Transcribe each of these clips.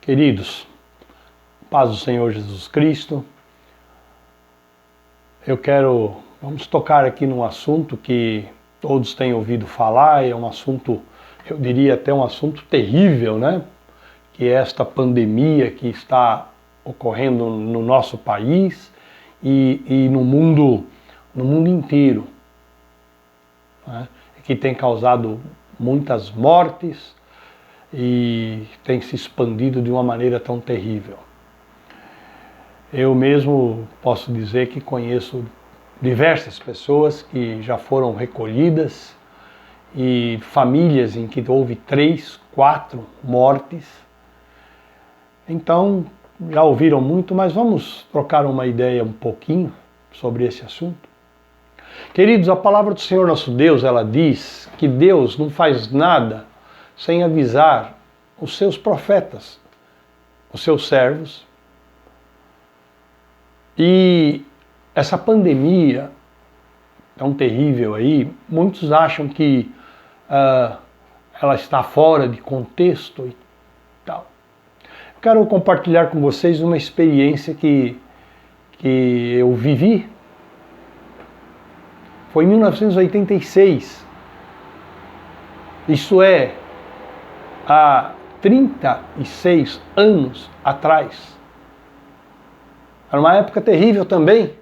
Queridos, paz do Senhor Jesus Cristo, vamos tocar aqui num assunto que todos têm ouvido falar, é um assunto, eu diria até um assunto terrível, né? Que é esta pandemia que está ocorrendo no nosso país e no mundo inteiro, né? Que tem causado muitas mortes e tem se expandido de uma maneira tão terrível. Eu mesmo posso dizer que conheço diversas pessoas que já foram recolhidas e famílias em que houve 3, 4 mortes. Então, já ouviram muito, mas vamos trocar uma ideia um pouquinho sobre esse assunto. Queridos, a palavra do Senhor nosso Deus, ela diz que Deus não faz nada sem avisar os seus profetas, os seus servos. E essa pandemia tão terrível aí, muitos acham que ela está fora de contexto e tal. Eu quero compartilhar com vocês uma experiência que eu vivi. Foi em 1986. Isso é, há 36 anos atrás. Era uma época terrível também.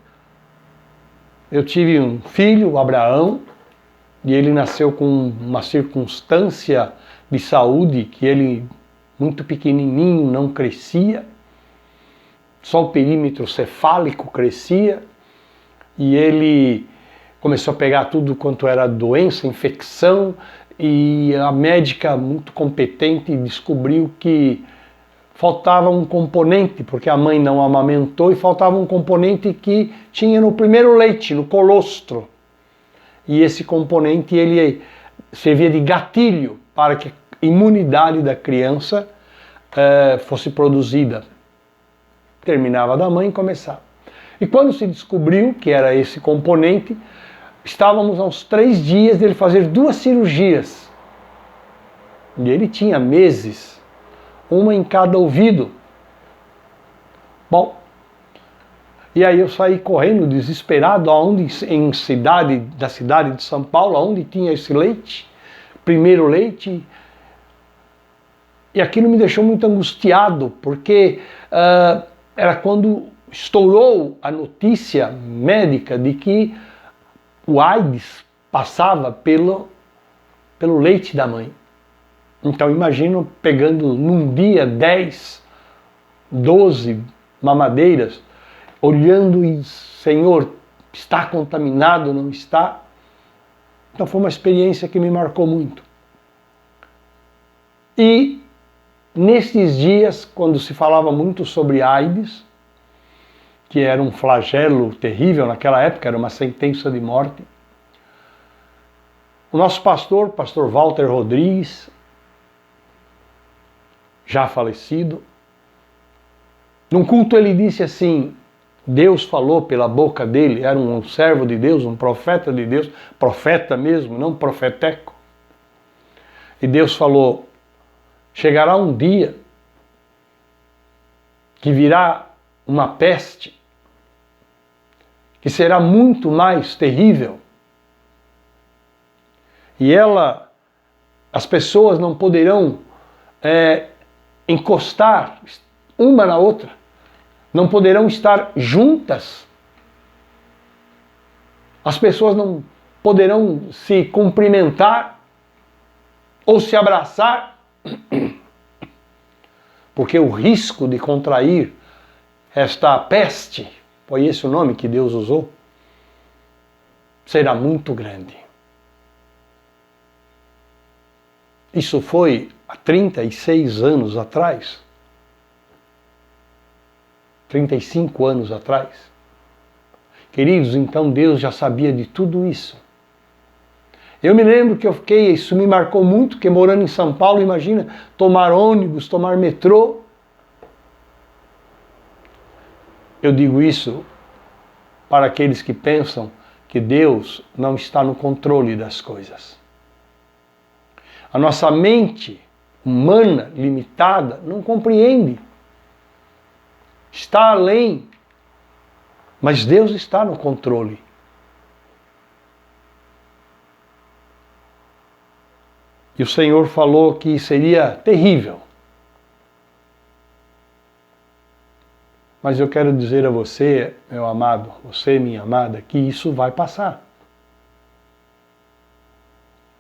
Eu tive um filho, o Abraão, e ele nasceu com uma circunstância de saúde que ele, muito pequenininho, não crescia. Só o perímetro cefálico crescia. E ele começou a pegar tudo quanto era doença, infecção, e a médica muito competente descobriu que faltava um componente, porque a mãe não amamentou, e faltava um componente que tinha no primeiro leite, no colostro. E esse componente ele servia de gatilho para que a imunidade da criança fosse produzida. Terminava da mãe e começava. E quando se descobriu que era esse componente, estávamos aos 3 dias dele fazer 2 cirurgias. E ele tinha meses, uma em cada ouvido. Bom, e aí eu saí correndo desesperado da cidade de São Paulo, onde tinha esse leite, primeiro leite. E aquilo me deixou muito angustiado, porque era quando estourou a notícia médica de que o AIDS passava pelo leite da mãe. Então imagino pegando num dia 10, 12 mamadeiras, olhando e, Senhor, está contaminado, não está? Então foi uma experiência que me marcou muito. E nestes dias, quando se falava muito sobre AIDS, que era um flagelo terrível naquela época, era uma sentença de morte, o nosso pastor Walter Rodrigues, já falecido, num culto ele disse assim, Deus falou pela boca dele, era um servo de Deus, um profeta de Deus, profeta mesmo, não profeteco. E Deus falou, chegará um dia que virá uma peste que será muito mais terrível. E as pessoas não poderão encostar uma na outra, não poderão estar juntas, as pessoas não poderão se cumprimentar ou se abraçar, porque o risco de contrair esta peste, foi esse o nome que Deus usou, será muito grande. Isso foi há 36 anos atrás, 35 anos atrás. Queridos, então Deus já sabia de tudo isso. Eu me lembro que isso me marcou muito, porque morando em São Paulo, imagina, tomar ônibus, tomar metrô. Eu digo isso para aqueles que pensam que Deus não está no controle das coisas. A nossa mente humana, limitada, não compreende. Está além. Mas Deus está no controle. E o Senhor falou que seria terrível. Mas eu quero dizer a você, meu amado, você, minha amada, que isso vai passar.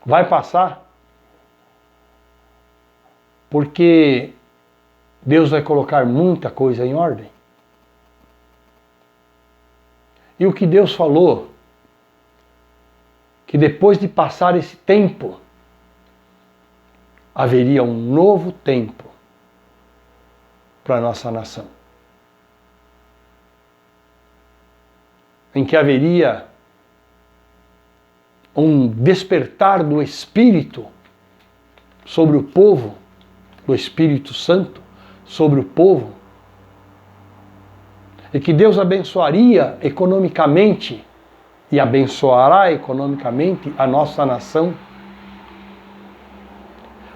Vai passar. Porque Deus vai colocar muita coisa em ordem. E o que Deus falou, que depois de passar esse tempo, haveria um novo tempo para a nossa nação. Em que haveria um despertar do Espírito sobre o povo, do Espírito Santo sobre o povo, e que Deus abençoaria economicamente e abençoará economicamente a nossa nação.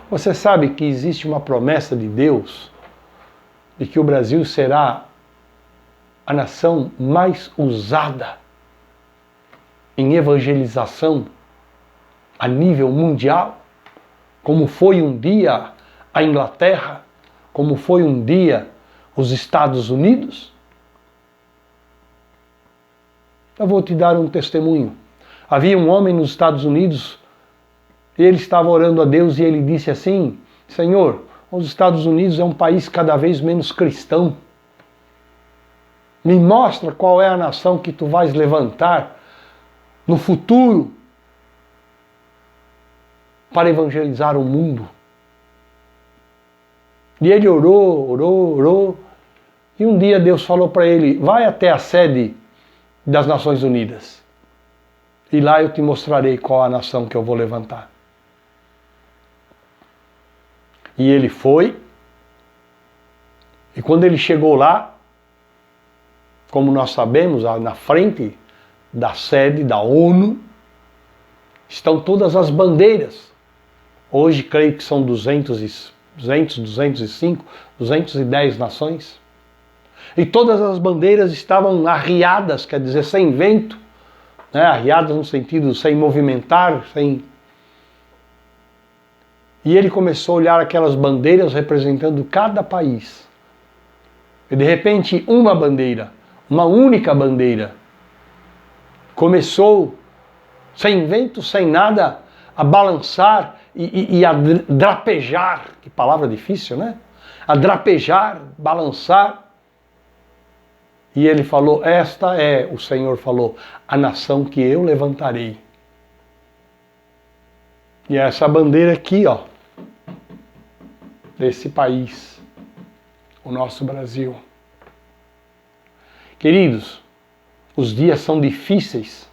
Você sabe que existe uma promessa de Deus de que o Brasil será a nação mais usada em evangelização a nível mundial, como foi um dia a Inglaterra, como foi um dia os Estados Unidos? Eu vou te dar um testemunho. Havia um homem nos Estados Unidos, ele estava orando a Deus e ele disse assim: Senhor, os Estados Unidos é um país cada vez menos cristão. Me mostra qual é a nação que tu vais levantar no futuro para evangelizar o mundo. E ele orou, e um dia Deus falou para ele: vai até a sede das Nações Unidas, e lá eu te mostrarei qual a nação que eu vou levantar. E ele foi, e quando ele chegou lá, como nós sabemos, na frente da sede da ONU, estão todas as bandeiras. Hoje creio que são 205, 210 nações. E todas as bandeiras estavam arriadas, quer dizer, sem vento, né? Arriadas no sentido sem movimentar, sem... E ele começou a olhar aquelas bandeiras representando cada país. E de repente uma bandeira, uma única bandeira, começou, sem vento, sem nada, a balançar e a drapejar, que palavra difícil, né? A drapejar, balançar. E ele falou: esta é, o Senhor falou, a nação que eu levantarei. E é essa bandeira aqui, ó, desse país, o nosso Brasil. Queridos, os dias são difíceis.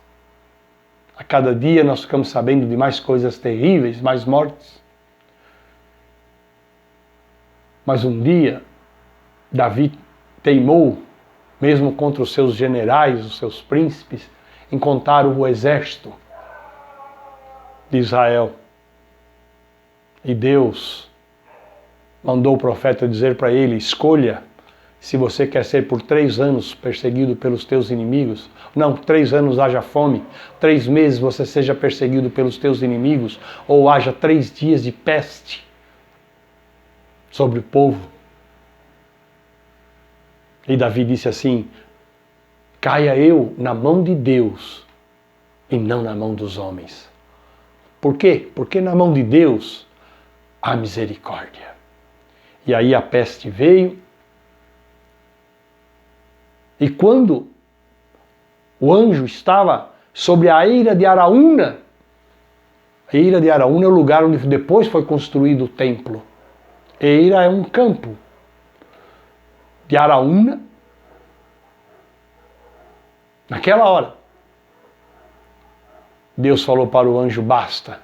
A cada dia nós ficamos sabendo de mais coisas terríveis, mais mortes. Mas um dia, Davi teimou, mesmo contra os seus generais, os seus príncipes, em contar o exército de Israel. E Deus mandou o profeta dizer para ele: escolha se você quer ser por 3 anos perseguido pelos teus inimigos. Não, 3 anos haja fome, 3 meses você seja perseguido pelos teus inimigos, ou haja 3 dias de peste sobre o povo. E Davi disse assim: caia eu na mão de Deus e não na mão dos homens. Por quê? Porque na mão de Deus há misericórdia. E aí a peste veio. E quando o anjo estava sobre a eira de Araúna, a eira de Araúna é o lugar onde depois foi construído o templo. Eira é um campo. De Araúna, naquela hora, Deus falou para o anjo: basta,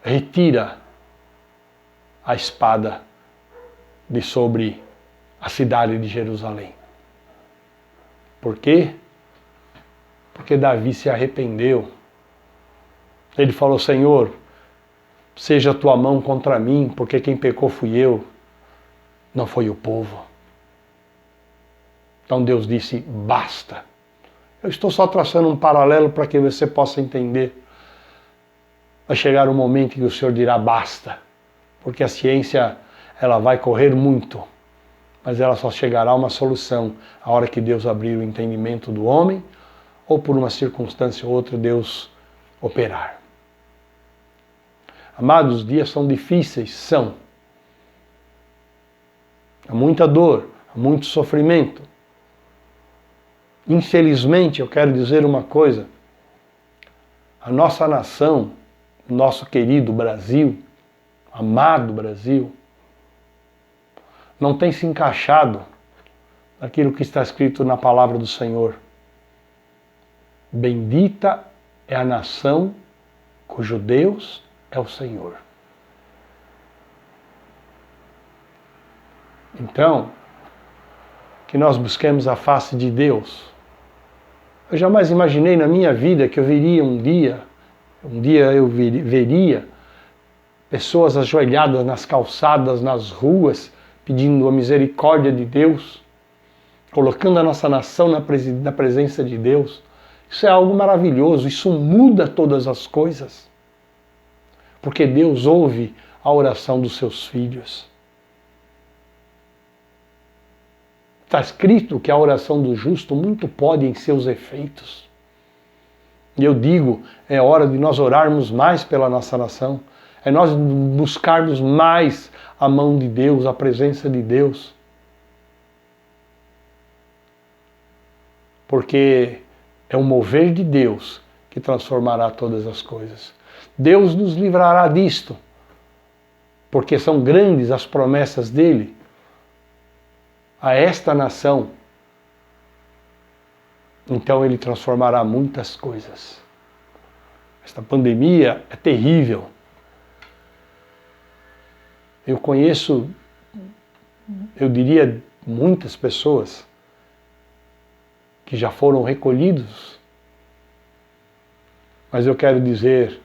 retira a espada de sobre a cidade de Jerusalém. Por quê? Porque Davi se arrependeu. Ele falou: Senhor, seja a tua mão contra mim, porque quem pecou fui eu, não foi o povo. Então Deus disse, basta. Eu estou só traçando um paralelo para que você possa entender. Vai chegar um momento em que o Senhor dirá basta, porque a ciência ela vai correr muito, mas ela só chegará a uma solução a hora que Deus abrir o entendimento do homem, ou por uma circunstância ou outra Deus operar. Amados, os dias são difíceis, são. Há muita dor, há muito sofrimento. Infelizmente, eu quero dizer uma coisa, a nossa nação, o nosso querido Brasil, amado Brasil, não tem se encaixado naquilo que está escrito na palavra do Senhor. Bendita é a nação cujo Deus é o Senhor. Então, que nós busquemos a face de Deus. Eu jamais imaginei na minha vida que eu veria um dia eu veria pessoas ajoelhadas nas calçadas, nas ruas, pedindo a misericórdia de Deus, colocando a nossa nação na presença de Deus. Isso é algo maravilhoso, isso muda todas as coisas. Porque Deus ouve a oração dos seus filhos. Está escrito que a oração do justo muito pode em seus efeitos. E eu digo, é hora de nós orarmos mais pela nossa nação. É nós buscarmos mais a mão de Deus, a presença de Deus. Porque é o mover de Deus que transformará todas as coisas. Deus nos livrará disto, porque são grandes as promessas dele a esta nação. Então ele transformará muitas coisas. Esta pandemia é terrível. Eu conheço, eu diria, muitas pessoas que já foram recolhidos. Mas eu quero dizer,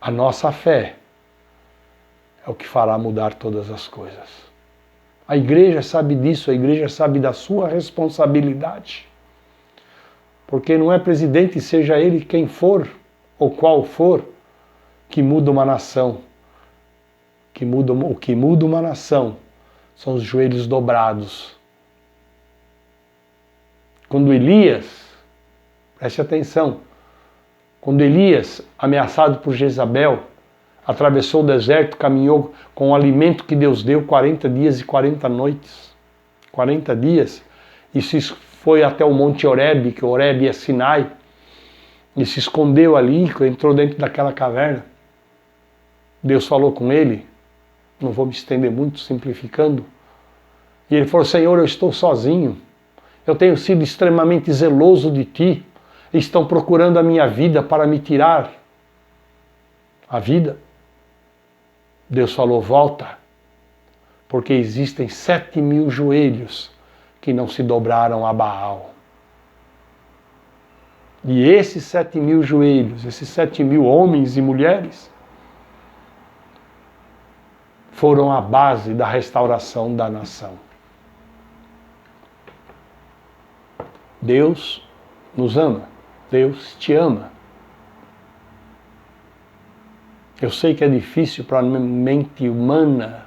a nossa fé é o que fará mudar todas as coisas. A igreja sabe disso, a igreja sabe da sua responsabilidade. Porque não é presidente, seja ele quem for, ou qual for, que muda uma nação. O que muda uma nação são os joelhos dobrados. Quando Elias, preste atenção, quando Elias, ameaçado por Jezabel, atravessou o deserto, caminhou com o alimento que Deus deu 40 dias e 40 noites. 40 dias. E se foi até o Monte Horebe, que Horebe é Sinai, e se escondeu ali, entrou dentro daquela caverna. Deus falou com ele, não vou me estender muito, simplificando. E ele falou, Senhor, eu estou sozinho. Eu tenho sido extremamente zeloso de ti. Estão procurando a minha vida para me tirar a vida. Deus falou, volta, porque existem 7.000 joelhos que não se dobraram a Baal. E esses 7.000 joelhos, esses 7.000 homens e mulheres, foram a base da restauração da nação. Deus nos ama, Deus te ama. Eu sei que é difícil para a mente humana,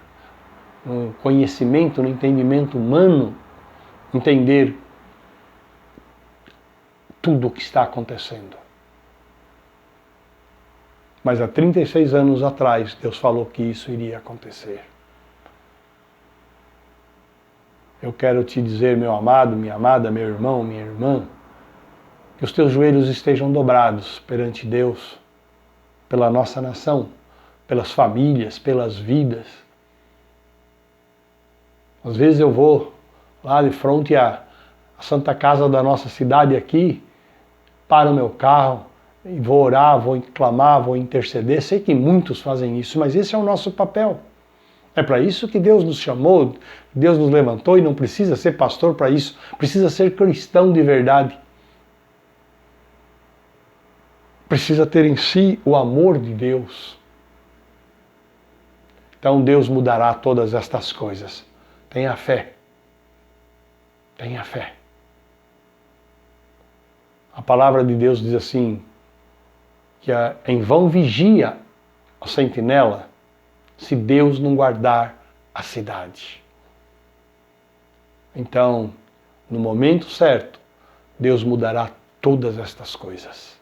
no conhecimento, no entendimento humano, entender tudo o que está acontecendo. Mas há 36 anos atrás, Deus falou que isso iria acontecer. Eu quero te dizer, meu amado, minha amada, meu irmão, minha irmã, que os teus joelhos estejam dobrados perante Deus, pela nossa nação, pelas famílias, pelas vidas. Às vezes eu vou lá de frente à Santa Casa da nossa cidade aqui, paro o meu carro e vou orar, vou clamar, vou interceder. Sei que muitos fazem isso, mas esse é o nosso papel. É para isso que Deus nos chamou, Deus nos levantou e não precisa ser pastor para isso, precisa ser cristão de verdade. Precisa ter em si o amor de Deus. Então Deus mudará todas estas coisas. Tenha fé. Tenha fé. A palavra de Deus diz assim, que em vão vigia a sentinela, se Deus não guardar a cidade. Então, no momento certo, Deus mudará todas estas coisas.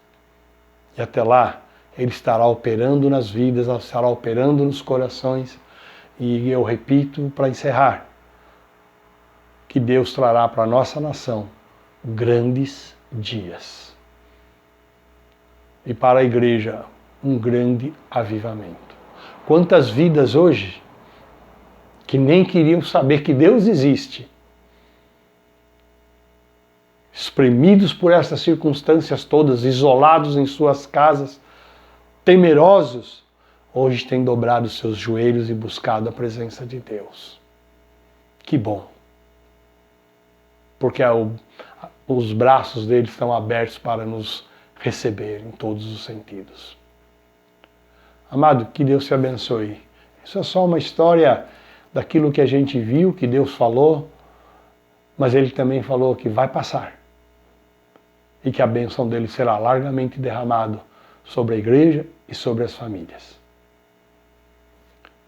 E até lá, Ele estará operando nas vidas, estará operando nos corações. E eu repito para encerrar, que Deus trará para a nossa nação grandes dias. E para a igreja, um grande avivamento. Quantas vidas hoje que nem queriam saber que Deus existe, espremidos por essas circunstâncias todas, isolados em suas casas, temerosos, hoje têm dobrado seus joelhos e buscado a presença de Deus. Que bom! Porque os braços dele estão abertos para nos receber em todos os sentidos. Amado, que Deus te abençoe. Isso é só uma história daquilo que a gente viu, que Deus falou, mas Ele também falou que vai passar e que a bênção dele será largamente derramada sobre a igreja e sobre as famílias.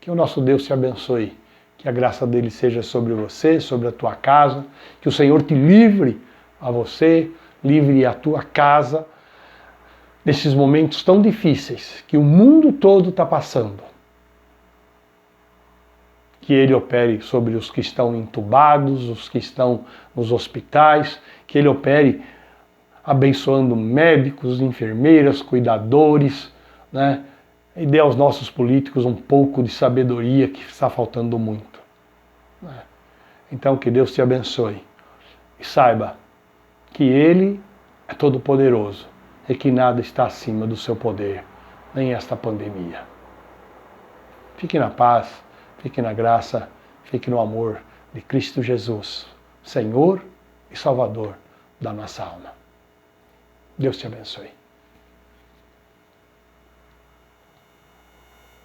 Que o nosso Deus te abençoe, que a graça dele seja sobre você, sobre a tua casa, que o Senhor te livre a você, livre a tua casa, nesses momentos tão difíceis que o mundo todo está passando. Que Ele opere sobre os que estão entubados, os que estão nos hospitais, que Ele opere abençoando médicos, enfermeiras, cuidadores, né? E dê aos nossos políticos um pouco de sabedoria que está faltando muito. Né? Então que Deus te abençoe e saiba que Ele é todo-poderoso e que nada está acima do seu poder, nem esta pandemia. Fique na paz, fique na graça, fique no amor de Cristo Jesus, Senhor e Salvador da nossa alma. Deus te abençoe.